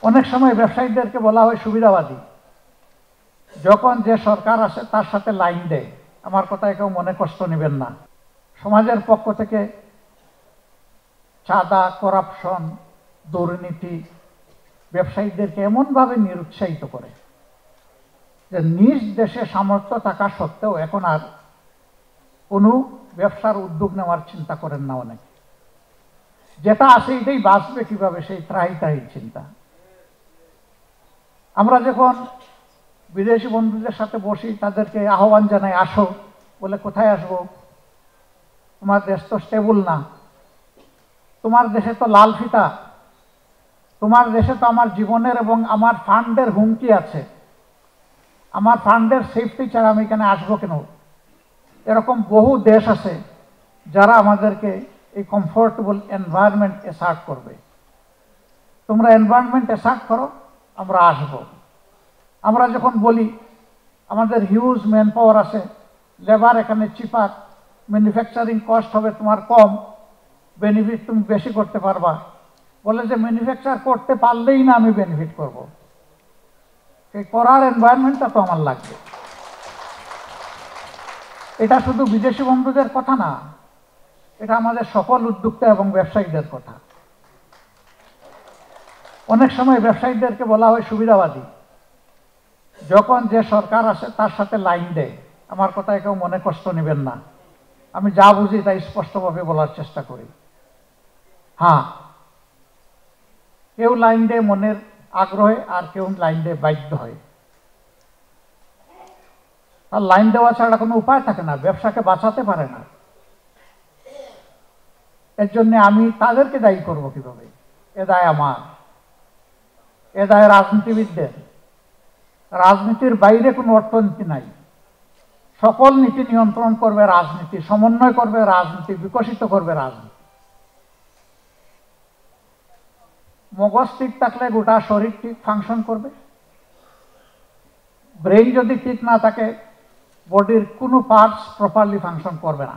অনেক সময় ব্যবসায়ীদেরকে বলা হয় সুবিধাবাদী। যখন যে সরকার আসে তার সাথে লাইন দেয়। আমার কথায় কেউ মনে কষ্ট নেবেন না। সমাজের পক্ষ থেকে চাঁদা, করাপশন, দুর্নীতি ব্যবসায়ীদেরকে এমনভাবে নিরুৎসাহিত করে যে নিজ দেশে সামর্থ্য থাকা সত্ত্বেও এখন আর কোনো ব্যবসার উদ্যোগ নেওয়ার চিন্তা করেন না। অনেক যেটা আছে এটাই বাঁচবে কিভাবে সেই ত্রাহি চিন্তা। আমরা যখন বিদেশি বন্ধুদের সাথে বসি তাদেরকে আহ্বান জানাই, আসো। বলে কোথায় আসবো, তোমার দেশ তো স্টেবল না, তোমার দেশে তো লাল ফিতা, তোমার দেশে তো আমার জীবনের এবং আমার ফান্ডের হুমকি আছে, আমার ফান্ডের সেফটি ছাড়া আমি এখানে আসবো কেন? এরকম বহু দেশ আছে যারা আমাদেরকে এই কমফোর্টেবল এনভায়রনমেন্ট এসার্ট করবে। তোমরা এনভায়রনমেন্ট এসার্ট করো, আমরা আসব। আমরা যখন বলি আমাদের হিউজ ম্যান পাওয়ার আছে, লেবার এখানে চিপার, ম্যানুফ্যাকচারিং কস্ট হবে তোমার কম, বেনিফিট তুমি বেশি করতে পারবা। বলে যে ম্যানুফ্যাকচার করতে পারলেই না আমি বেনিফিট করব, সেই করার এনভায়রনমেন্টটা তো আমার লাগবে। এটা শুধু বিদেশি বন্ধুদের কথা না, এটা আমাদের সকল উদ্যোক্তা এবং ব্যবসায়ীদের কথা। অনেক সময় ব্যবসায়ীদেরকে বলা হয় সুবিধাবাদী। যখন যে সরকার আসে তার সাথে লাইন দেয়। আমার কথায় কেউ মনে কষ্ট নেবেন না। আমি যা বুঝি তাই স্পষ্টভাবে বলার চেষ্টা করি। হ্যাঁ, কেউ লাইন দেয় মনের আগ্রহে, আর কেউ লাইন দেয় বাধ্য হয়। আর লাইন দেওয়া ছাড়া কোনো উপায় থাকে না, ব্যবসাকে বাঁচাতে পারে না। এর জন্য আমি তাদেরকে দায়ী করব কিভাবে? এ দায় আমার, এ দায় রাজনীতিবিদদের। রাজনীতির বাইরে কোনো অর্থনীতি নাই। সকল নীতি নিয়ন্ত্রণ করবে রাজনীতি, সমন্বয় করবে রাজনীতি, বিকশিত করবে রাজনীতি। মগজ ঠিক থাকলে গোটা শরীর ঠিক ফাংশন করবে। ব্রেইন যদি ঠিক না থাকে, বডির কোনো পার্টস প্রপারলি ফাংশন করবে না।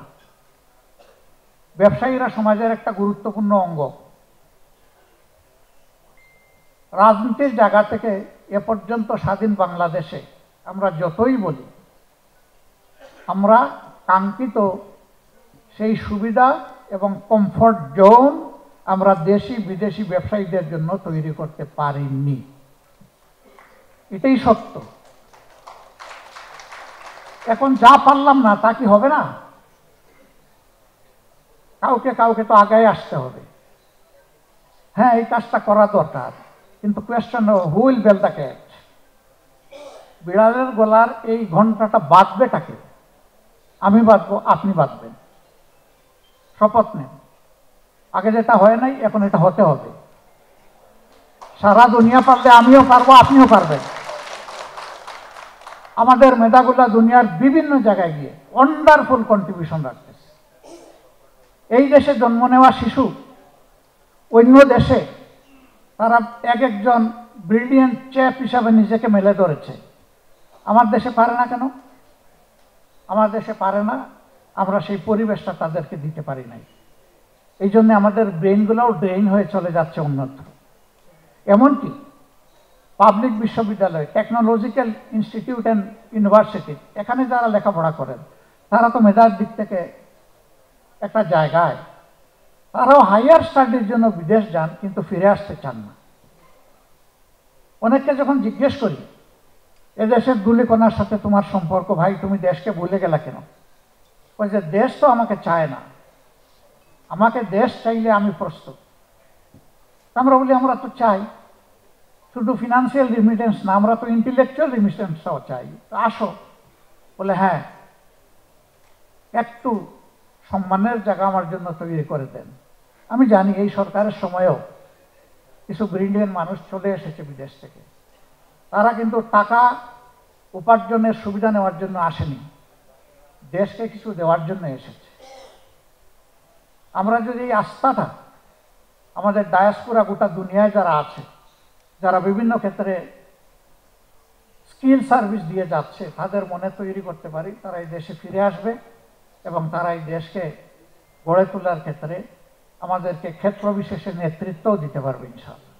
ব্যবসায়ীরা সমাজের একটা গুরুত্বপূর্ণ অঙ্গ। রাজনীতির জায়গা থেকে এ পর্যন্ত স্বাধীন বাংলাদেশে আমরা যতই বলি, আমরা কাঙ্ক্ষিত সেই সুবিধা এবং কমফর্ট জোন আমরা দেশি বিদেশি ব্যবসায়ীদের জন্য তৈরি করতে পারিনি। এটাই সত্য। এখন যা পারলাম না তা কি হবে না? কাউকে কাউকে তো আগায় আসতে হবে। হ্যাঁ, এই কাজটা করা দরকার, কিন্তু question who will bell the cat? বিড়ালের গলার এই ঘন্টাটা বাঁধবেটাকে? আমি বাঁধবো, আপনি বাঁধবেন। শপথ নেন। আগে যেটা হয় নাই, এখন এটা হতে হবে। সারা দুনিয়া পারলে আমিও পারবো, আপনিও পারবেন। আমাদের মেধাগুলা দুনিয়ার বিভিন্ন জায়গায় গিয়ে ওয়ান্ডারফুল কন্ট্রিবিউশন রাখতেছে। এই দেশে জন্ম নেওয়া শিশু অন্য দেশে তারা এক একজন ব্রিলিয়েন্ট চ্যাপ হিসাবে নিজেকে মেলে ধরেছে। আমার দেশে পারে না কেন? আমার দেশে পারে না, আমরা সেই পরিবেশটা তাদেরকে দিতে পারি নাই। এই জন্য আমাদের ব্রেইনগুলোও ড্রেইন হয়ে চলে যাচ্ছে অন্যত্র। এমনকি পাবলিক বিশ্ববিদ্যালয়, টেকনোলজিক্যাল ইনস্টিটিউট অ্যান্ড ইউনিভার্সিটি, এখানে যারা লেখাপড়া করেন তারা তো মেধার দিক থেকে একটা জায়গায়, তারাও হাইয়ার স্টাডির জন্য বিদেশ যান, কিন্তু ফিরে আসতে চান না। অনেককে যখন জিজ্ঞেস করি এদেশের ধূলিকণার সাথে তোমার সম্পর্ক, ভাই তুমি দেশকে ভুলে গেলা কেন? ওই যে দেশ তো আমাকে চায় না, আমাকে দেশ চাইলে আমি প্রস্তুত। আমরা বলি আমরা তো চাই, শুধু ফিনান্সিয়াল রিমিটেন্স না, আমরা তো ইন্টেলেকচুয়াল রিমিটেন্সটাও চাই। তো আসো। বলে হ্যাঁ, একটু সম্মানের জায়গা আমার জন্য তৈরি করে দেন। আমি জানি এই সরকারের সময়েও কিছু ব্রিলিয়েন্ট মানুষ চলে এসেছে বিদেশ থেকে। তারা কিন্তু টাকা উপার্জনের সুবিধা নেওয়ার জন্য আসেনি, দেশকে কিছু দেওয়ার জন্য এসেছে। আমরা যদি এই আস্থাটা আমাদের ডায়াসপোরা গোটা দুনিয়ায় যারা আছে, যারা বিভিন্ন ক্ষেত্রে স্কিল সার্ভিস দিয়ে যাচ্ছে, তাদের মনে তৈরি করতে পারি, তারা এই দেশে ফিরে আসবে এবং তারা এই দেশকে গড়ে তোলার ক্ষেত্রে আমাদেরকে ক্ষেত্র বিশেষে নেতৃত্বও দিতে পারবে ইনশাআল্লাহ।